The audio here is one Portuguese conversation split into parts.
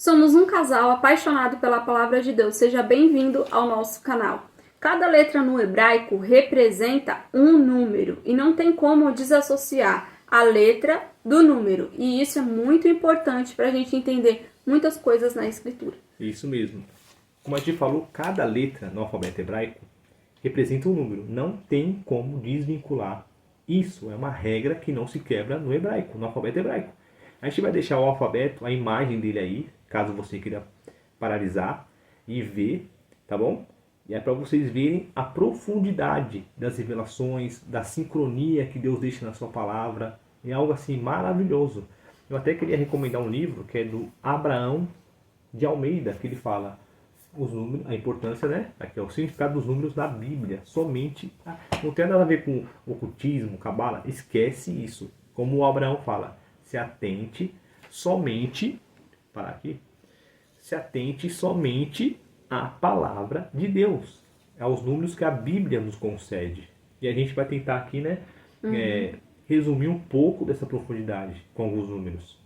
Somos um casal apaixonado pela palavra de Deus. Seja bem-vindo ao nosso canal. Cada letra no hebraico representa um número e não tem como desassociar a letra do número. E isso é muito importante para a gente entender muitas coisas na escritura. Isso mesmo. Como a gente falou, cada letra no alfabeto hebraico representa um número. Não tem como desvincular. Isso é uma regra que não se quebra no hebraico, no alfabeto hebraico. A gente vai deixar o alfabeto, a imagem dele aí, caso você queira paralisar e ver, tá bom? E é para vocês verem a profundidade das revelações, da sincronia que Deus deixa na sua palavra. É algo assim maravilhoso. Eu até queria recomendar um livro que é do Abraão de Almeida, que ele fala os números, a importância, né? Aqui é o significado dos números da Bíblia. Somente, não tem nada a ver com ocultismo, cabala, esquece isso. Como o Abraão fala, se atente somente, parar aqui, se atente somente à palavra de Deus, aos números que a Bíblia nos concede. E a gente vai tentar aqui, né, resumir um pouco dessa profundidade com alguns números.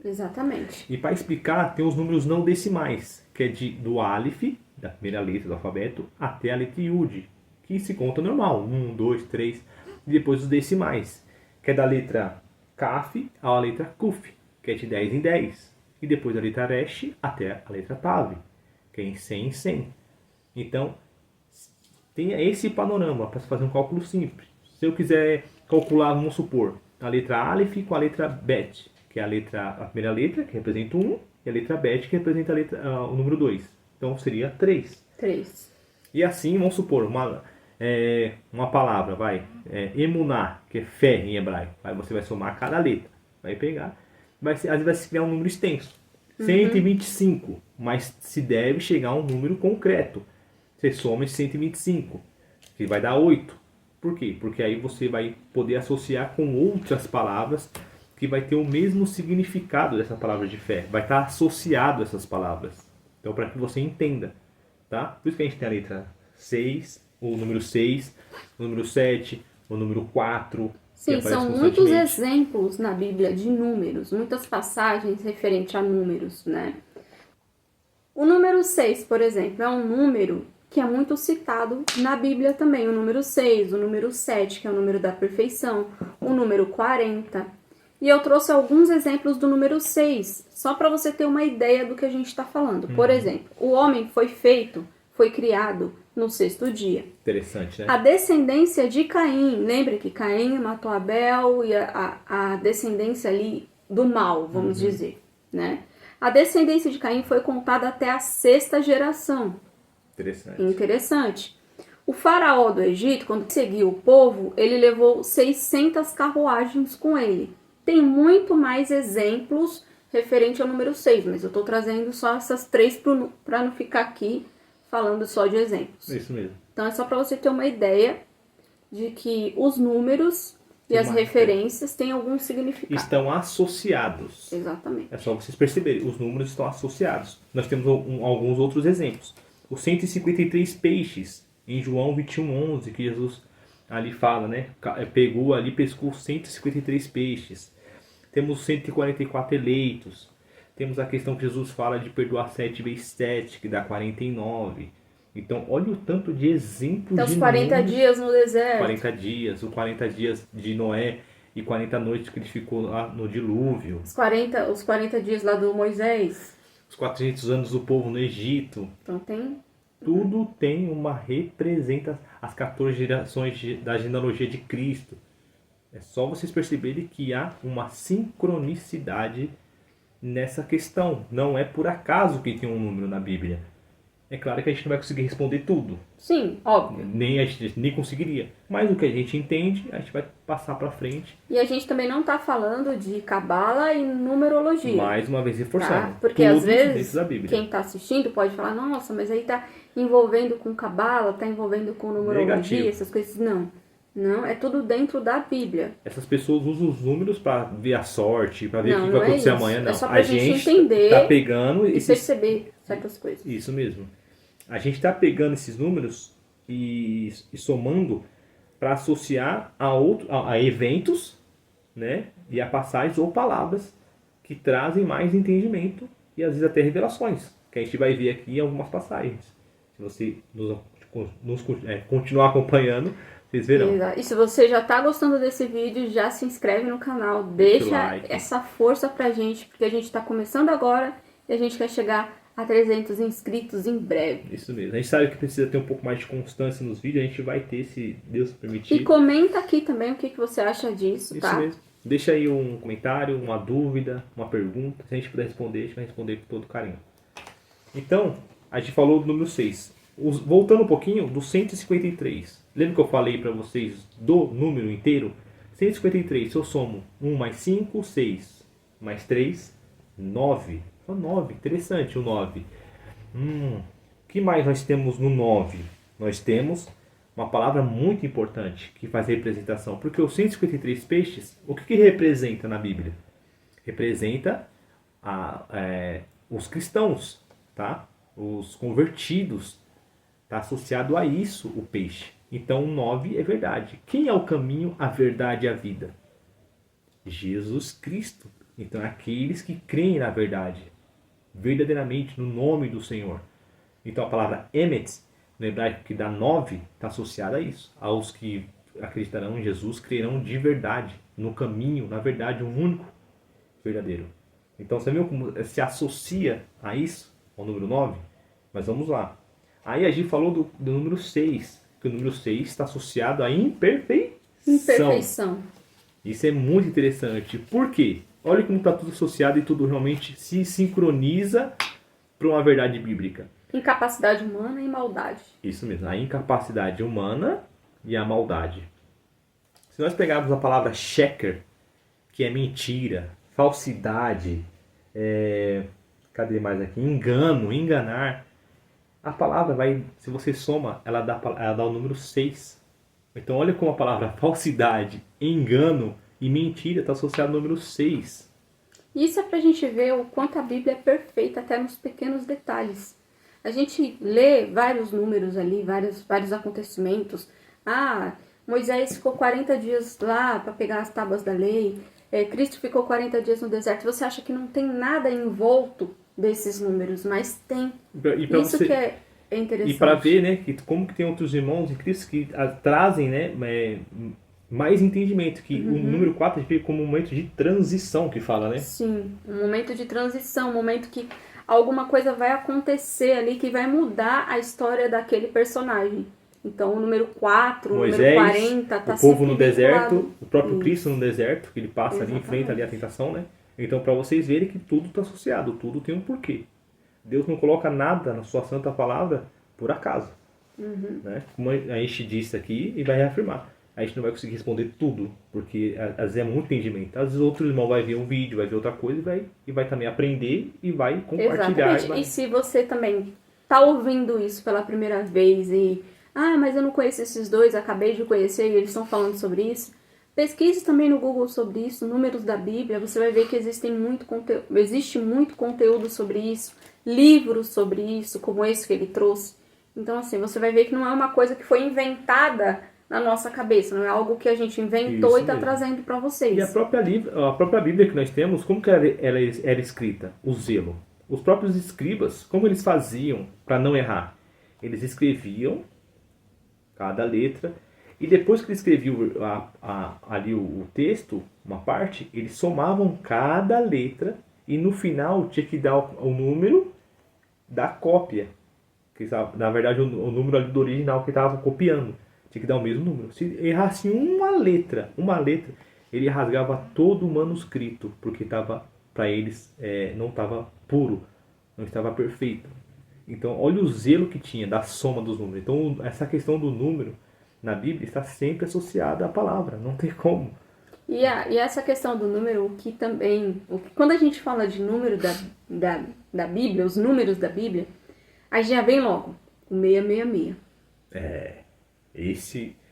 Exatamente. E para explicar, tem os números não decimais, que é do Aleph, da primeira letra do alfabeto, até a letra Yud, que se conta normal, 1, 2, 3, e depois os decimais, que é da letra Kaf à letra Kuf, que é de 10 em 10, e depois da letra Resh até a letra Tav, que é em 100 em 100. Então, tem esse panorama para fazer um cálculo simples. Se eu quiser calcular, vamos supor, a letra Aleph com a letra Bet, que é a primeira letra, que representa 1, e a letra Bet, que representa o número 2. Então, seria 3. 3. E assim, vamos supor, uma palavra, emuná, que é fé em hebraico. Aí você vai somar cada letra, vai pegar, às vezes vai se criar um número extenso. 125, mas se deve chegar a um número concreto. Você soma esse 125, que vai dar 8. Por quê? Porque aí você vai poder associar com outras palavras que vai ter o mesmo significado dessa palavra de fé. Vai estar associado a essas palavras. Então, para que você entenda, tá? Por isso que a gente tem a letra 6, o número 6, o número 7, o número 4. Sim, são muitos exemplos na Bíblia de números, muitas passagens referentes a números, né? O número 6, por exemplo, é um número que é muito citado na Bíblia também. O número 6, o número 7, que é o número da perfeição, o número 40. E eu trouxe alguns exemplos do número 6, só para você ter uma ideia do que a gente está falando. Por exemplo, o homem foi criado no 6º dia. Interessante, né? A descendência de Caim, lembra que Caim matou Abel e a descendência ali do mal, vamos dizer, né? A descendência de Caim foi contada até a 6ª geração. Interessante. O faraó do Egito, quando seguiu o povo, ele levou 600 carruagens com ele. Tem muito mais exemplos referente ao número 6, mas eu estou trazendo só essas 3 para não ficar aqui falando só de exemplos. Isso mesmo. Então é só para você ter uma ideia de que os números e as referências têm algum significado. Estão associados. Exatamente. É só vocês perceberem, os números estão associados. Nós temos alguns outros exemplos. Os 153 peixes, em João 21:11, que Jesus ali fala, né? Pescou 153 peixes. Temos 144 eleitos. Temos a questão que Jesus fala de perdoar 7 vezes 7, que dá 49. Então, olha o tanto de exemplos então, os 40 dias no deserto. 40 dias, os 40 dias de Noé e 40 noites que ele ficou lá no dilúvio. Os 40 dias lá do Moisés. Os 400 anos do povo no Egito. Então, tem... Tudo tem uma representação. As 14 gerações da genealogia de Cristo. É só vocês perceberem que há uma sincronicidade nessa questão. Não é por acaso que tem um número na Bíblia. É claro que a gente não vai conseguir responder tudo. Sim, óbvio. A gente nem conseguiria. Mas o que a gente entende, a gente vai passar para frente. E a gente também não está falando de cabala e numerologia. Mais uma vez reforçando. Tá? Porque às vezes da Bíblia. Quem está assistindo pode falar, nossa, mas aí está envolvendo com cabala, está envolvendo com numerologia, negativo. Essas coisas. Não, é tudo dentro da Bíblia. Essas pessoas usam os números para ver a sorte, para ver o que vai acontecer amanhã. Não, é só pra gente entender tá pegando e perceber certas coisas. Isso mesmo. A gente está pegando esses números e somando para associar a eventos, né? E a passagens ou palavras que trazem mais entendimento e às vezes até revelações, que a gente vai ver aqui em algumas passagens. Se você continuar acompanhando, vocês verão. E se você já tá gostando desse vídeo, já se inscreve no canal, deixa like. essa força pra gente, porque a gente tá começando agora e a gente quer chegar a 300 inscritos em breve. Isso mesmo. A gente sabe que precisa ter um pouco mais de constância nos vídeos, a gente vai ter, se Deus permitir. E comenta aqui também o que você acha disso, tá? Isso mesmo. Deixa aí um comentário, uma dúvida, uma pergunta. Se a gente puder responder, a gente vai responder com todo carinho. Então, a gente falou do número 6. Voltando um pouquinho, do 153. Lembra que eu falei para vocês do número inteiro? 153, se eu somo 1 mais 5, 6. Mais 3, 9. Só 9, interessante o 9. O que mais nós temos no 9? Nós temos uma palavra muito importante que faz representação. Porque os 153 peixes, o que representa na Bíblia? Representa os cristãos, tá? Os convertidos. Está associado a isso o peixe. Então o 9 é verdade. Quem é o caminho, a verdade e a vida? Jesus Cristo. Então aqueles que creem na verdade, verdadeiramente no nome do Senhor. Então a palavra emet, no hebraico que dá 9, está associada a isso. Aos que acreditarão em Jesus, crerão de verdade, no caminho, na verdade, o único verdadeiro. Então você viu como se associa a isso, ao número 9? Mas vamos lá. Aí a gente falou do número 6, que o número 6 está associado à imperfeição. Isso é muito interessante. Por quê? Olha como está tudo associado e tudo realmente se sincroniza para uma verdade bíblica. Incapacidade humana e maldade. Isso mesmo, a incapacidade humana e a maldade. Se nós pegarmos a palavra sheker, que é mentira, falsidade, cadê mais aqui? Engano, enganar. A palavra vai, se você soma, ela dá o número 6. Então olha como a palavra falsidade, engano e mentira está associada ao número 6. Isso é pra gente ver o quanto a Bíblia é perfeita até nos pequenos detalhes. A gente lê vários números ali, vários acontecimentos. Moisés ficou 40 dias lá para pegar as tábuas da lei. Cristo ficou 40 dias no deserto. Você acha que não tem nada envolto desses números, mas tem. Isso que é interessante. E para ver, né, que como que tem outros irmãos em Cristo que trazem, né, mais entendimento, que o número 4 fica como um momento de transição, que fala, né? Sim, um momento de transição, um momento que alguma coisa vai acontecer ali que vai mudar a história daquele personagem. Então o número 4, Moisés, o número 40 tá o povo no sempre vinculado. deserto, o próprio Cristo no deserto, que ele passa ali, enfrenta ali a tentação, né? Então para vocês verem que tudo está associado, tudo tem um porquê. Deus não coloca nada na sua santa palavra por acaso. Né? Como a gente disse aqui e vai reafirmar. A gente não vai conseguir responder tudo, porque às vezes é muito entendimento. Às vezes outro irmão vai ver um vídeo, vai ver outra coisa e vai também aprender e vai compartilhar. Exatamente. E se você também tá ouvindo isso pela primeira vez e... mas eu não conheço esses dois, acabei de conhecer e eles estão falando sobre isso. Pesquise também no Google sobre isso, números da Bíblia, você vai ver que existe muito conteúdo sobre isso, livros sobre isso, como esse que ele trouxe. Então, assim, você vai ver que não é uma coisa que foi inventada na nossa cabeça, não é algo que a gente inventou Isso e está mesmo. trazendo para vocês. E a própria Bíblia que nós temos, como que ela era escrita? O zelo. Os próprios escribas, como eles faziam para não errar? Eles escreviam cada letra e depois que eles escreviam ali o texto, uma parte, eles somavam cada letra e no final tinha que dar o número da cópia. Que, na verdade, o número ali do original que estava copiando. Tinha que dar o mesmo número. Se errasse uma letra, ele rasgava todo o manuscrito, porque para eles não estava puro, não estava perfeito. Então, olha o zelo que tinha da soma dos números. Então, essa questão do número na Bíblia está sempre associada à palavra, não tem como. E essa questão do número, quando a gente fala de número da Bíblia, os números da Bíblia, aí já vem logo o 666.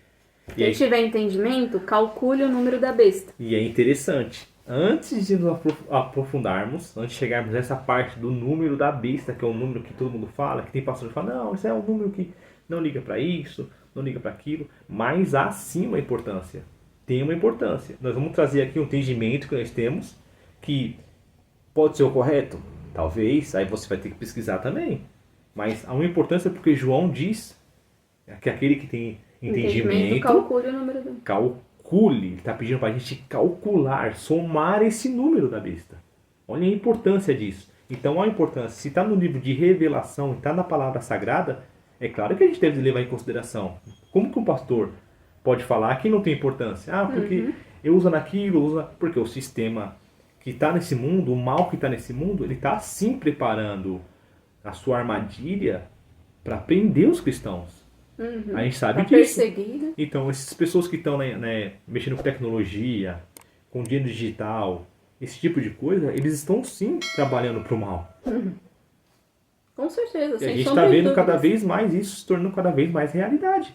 Quem tiver entendimento, calcule o número da besta. E é interessante, antes de nos aprofundarmos, antes de chegarmos nessa parte do número da besta, que é o número que todo mundo fala, que tem pastor que fala, não, esse é um número que não liga para isso, não liga para aquilo, mas há sim uma importância. Tem uma importância. Nós vamos trazer aqui um entendimento que nós temos, que pode ser o correto? Talvez, aí você vai ter que pesquisar também. Mas há uma importância porque João diz que aquele que tem entendimento calcule o número do... calcule. Ele está pedindo para a gente calcular, somar esse número da besta. Olha a importância disso. Então, a importância, se está no livro de revelação, está na palavra sagrada, é claro que a gente deve levar em consideração. Como que um pastor pode falar que não tem importância? Ah, porque eu uso naquilo, porque o sistema que está nesse mundo, o mal que está nesse mundo, ele está sim preparando a sua armadilha para prender os cristãos. A gente sabe disso. Perseguir, né? Então, essas pessoas que estão mexendo com tecnologia, com dinheiro digital, esse tipo de coisa, eles estão sim trabalhando para o mal. Com certeza. E a gente está vendo cada vez mais isso se tornando cada vez mais realidade.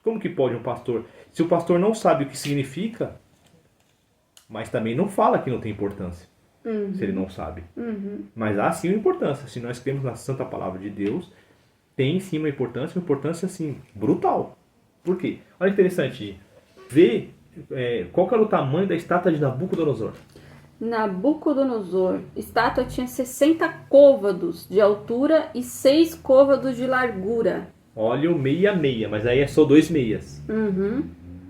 Como que pode um pastor? Se o pastor não sabe o que significa, mas também não fala que não tem importância. Se ele não sabe. Mas há sim uma importância. Se nós cremos na santa palavra de Deus, tem sim uma importância assim, brutal. Por quê? Olha que interessante. Vê qual que era o tamanho da estátua de Nabucodonosor. Nabucodonosor. Estátua tinha 60 côvados de altura e 6 côvados de largura. Olha o meia-meia, mas aí é só 2 meias.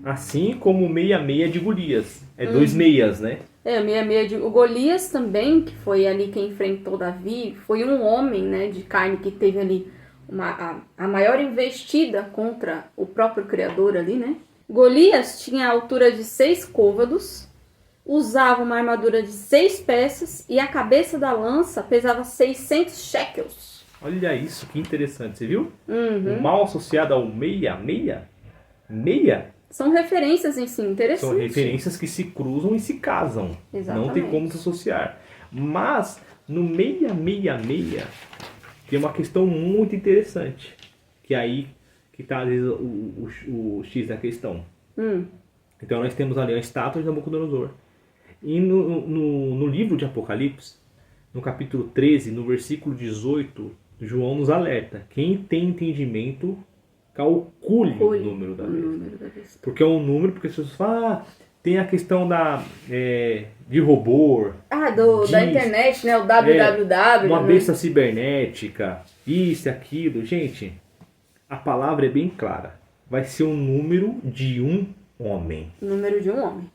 Assim como o meia-meia de Golias. É 2 meias, né? O meia-meia de... O Golias também, que foi ali quem enfrentou Davi, foi um homem, né, de carne que teve ali a maior investida contra o próprio Criador ali, né? Golias tinha a altura de 6 côvados, usava uma armadura de 6 peças e a cabeça da lança pesava 600 shekels. Olha isso, que interessante, você viu? O mal associado ao meia-meia. Meia são referências em si, interessantes. São referências que se cruzam e se casam. Exatamente. Não tem como se associar. Mas no meia-meia-meia tem uma questão muito interessante. Que é aí que está às vezes o X da questão. Então nós temos ali a estátua de Nabucodonosor. E no livro de Apocalipse, no capítulo 13, no versículo 18, João nos alerta. Quem tem entendimento, calcule o número da besta. Porque é um número, porque as pessoas falam, tem a questão de robô. Da internet, né? O www. Uma besta cibernética, isso e aquilo. Gente, a palavra é bem clara. Vai ser o número de um homem. Número de um homem.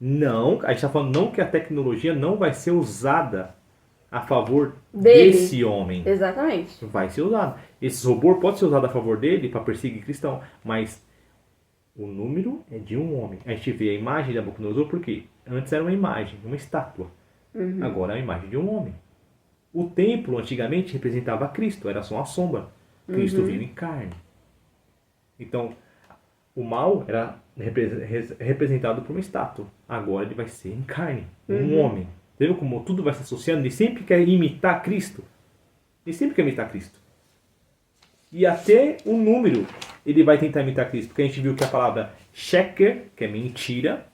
Não, a gente está falando não que a tecnologia não vai ser usada a favor desse homem. Exatamente. Vai ser usado. Esse robô pode ser usado a favor dele para perseguir cristão, mas o número é de um homem. A gente vê a imagem de Nabucodonosor porque antes era uma imagem, uma estátua. Agora é a imagem de um homem. O templo antigamente representava Cristo, era só uma sombra. Cristo vindo em carne. Então, o mal era representado por uma estátua. Agora ele vai ser em carne, um homem. Você viu como tudo vai se associando? Ele sempre quer imitar Cristo. Ele sempre quer imitar Cristo. E até o número ele vai tentar imitar Cristo. Porque a gente viu que a palavra sheker, que é mentira,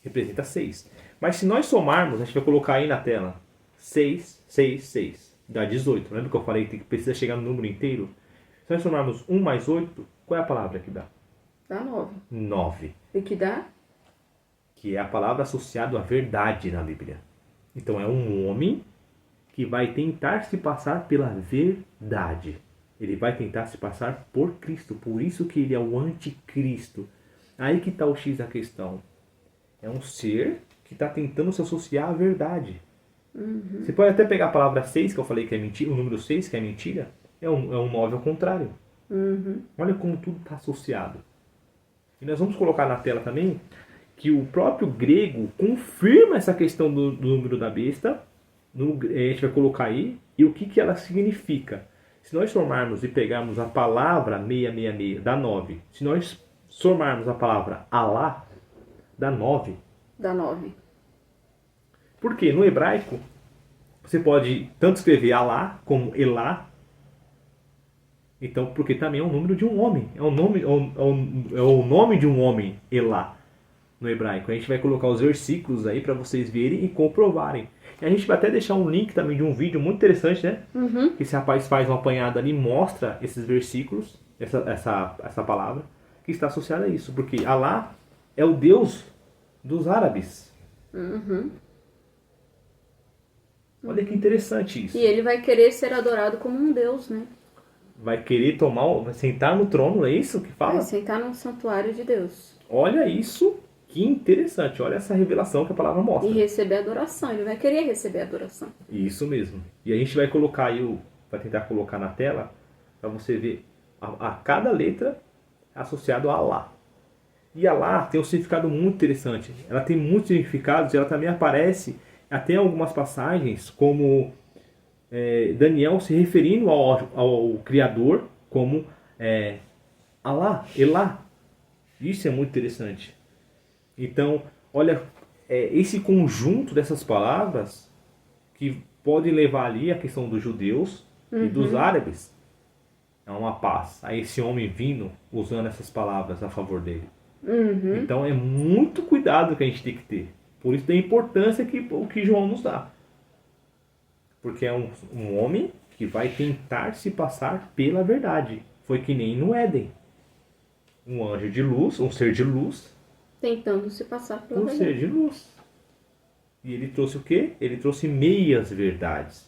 representa 6. Mas se nós somarmos, a gente vai colocar aí na tela 6, 6, 6. Dá 18. Lembra que eu falei que precisa chegar no número inteiro? Se nós somarmos 1 mais 8, qual é a palavra que dá? Dá 9. 9. E que dá? Que é a palavra associada à verdade na Bíblia. Então é um homem que vai tentar se passar pela verdade. Ele vai tentar se passar por Cristo. Por isso que ele é o anticristo. Aí que está o X da questão. É um ser que está tentando se associar à verdade. Você pode até pegar a palavra 6, que eu falei que é mentira, o número 6, que é mentira, é um 9 ao contrário. Olha como tudo está associado. E nós vamos colocar na tela também que o próprio grego confirma essa questão do número da besta. A gente vai colocar aí. E o que ela significa. Se nós somarmos e pegarmos a palavra 666, dá 9. Se nós somarmos a palavra Alá, dá 9. Dá 9. Porque no hebraico, você pode tanto escrever Alá como Elá. Então, porque também é o número de um homem. É o nome de um homem, Elá, no hebraico. A gente vai colocar os versículos aí para vocês verem e comprovarem. E a gente vai até deixar um link também de um vídeo muito interessante, né? Que esse rapaz faz uma apanhada ali, mostra esses versículos, essa palavra, que está associada a isso. Porque Alá é o Deus dos árabes. Olha que interessante isso. E ele vai querer ser adorado como um Deus, né? Vai querer vai sentar no trono, é isso que fala? Vai sentar no santuário de Deus. Olha isso, que interessante. Olha essa revelação que a palavra mostra. E receber adoração. Ele vai querer receber adoração. Isso mesmo. E a gente vai colocar aí, vai tentar colocar na tela, para você ver a cada letra associado a Alá. E Alá tem um significado muito interessante. Ela tem muitos significados e ela também aparece até em algumas passagens, como Daniel se referindo ao Criador como Alá, Elá. Isso é muito interessante. Então, olha, esse conjunto dessas palavras que podem levar ali a questão dos judeus e dos árabes a uma paz. A esse homem vindo usando essas palavras a favor dele. Então é muito cuidado que a gente tem que ter. Por isso da importância o que João nos dá. Porque é um homem que vai tentar se passar pela verdade. Foi que nem no Éden. Um anjo de luz, um ser de luz. Tentando se passar pela verdade. Um ser de luz. E ele trouxe o quê? Ele trouxe meias verdades.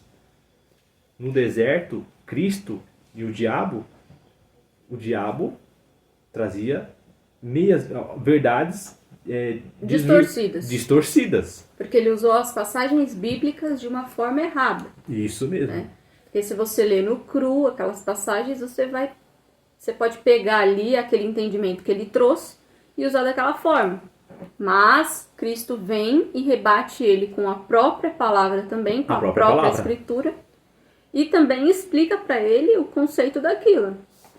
No deserto, Cristo e o diabo trazia meias verdades distorcidas. Porque ele usou as passagens bíblicas de uma forma errada. Isso mesmo. Né? Porque se você lê no cru aquelas passagens, você pode pegar ali aquele entendimento que ele trouxe e usar daquela forma. Mas Cristo vem e rebate ele com a própria palavra também, com a própria escritura, e também explica para ele o conceito daquilo,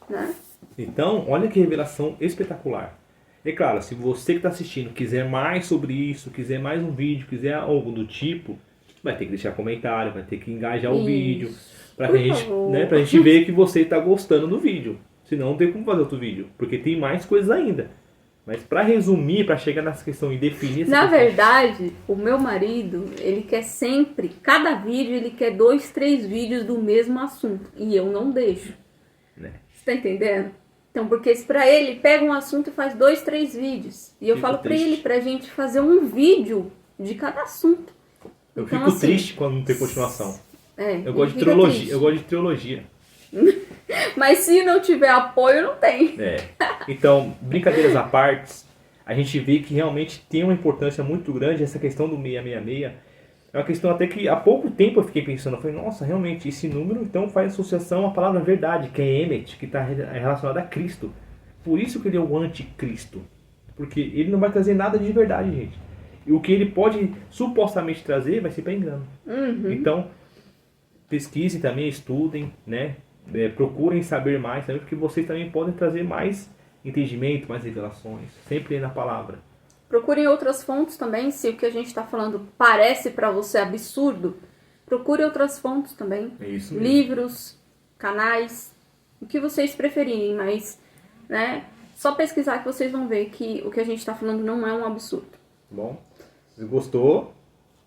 né? Então, olha que revelação espetacular. É claro, se você que está assistindo quiser mais sobre isso, quiser mais um vídeo, quiser algo do tipo, vai ter que deixar comentário, vai ter que engajar o vídeo, para a gente ver que você está gostando do vídeo. Senão não tem como fazer outro vídeo, porque tem mais coisas ainda. Mas para resumir, para chegar nessa questão e definir... Na verdade, o meu marido, ele quer sempre, cada vídeo, ele quer 2, 3 vídeos do mesmo assunto. E eu não deixo. Né? Você tá entendendo? Então, porque para ele, pega um assunto e faz 2, 3 vídeos. E eu falo para ele, pra gente fazer um vídeo de cada assunto. Eu então, fico assim, triste quando não tem continuação. Eu gosto de teologia. Mas se não tiver apoio, não tem. Então, brincadeiras à parte, a gente vê que realmente tem uma importância muito grande essa questão do 666. É uma questão até que há pouco tempo eu fiquei pensando, eu falei, nossa, realmente esse número então faz associação à palavra verdade, que é Emet, que está relacionada a Cristo. Por isso que ele é o anticristo. Porque ele não vai trazer nada de verdade, gente. E o que ele pode supostamente trazer vai ser para engano. Então, pesquisem também, estudem, né? Procurem saber mais também, porque vocês também podem trazer mais entendimento, mais revelações, sempre na palavra. Procurem outras fontes também, se o que a gente está falando parece para você absurdo, procure outras fontes também. É isso mesmo. Livros, canais, o que vocês preferirem, mas, né, só pesquisar que vocês vão ver que o que a gente está falando não é um absurdo. Bom, se gostou,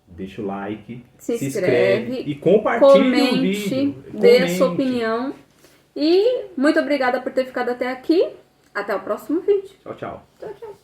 deixa o like, se inscreve e compartilhe o vídeo. Dê a sua opinião. E muito obrigada por ter ficado até aqui. Até o próximo vídeo. Tchau, tchau. Tchau, tchau.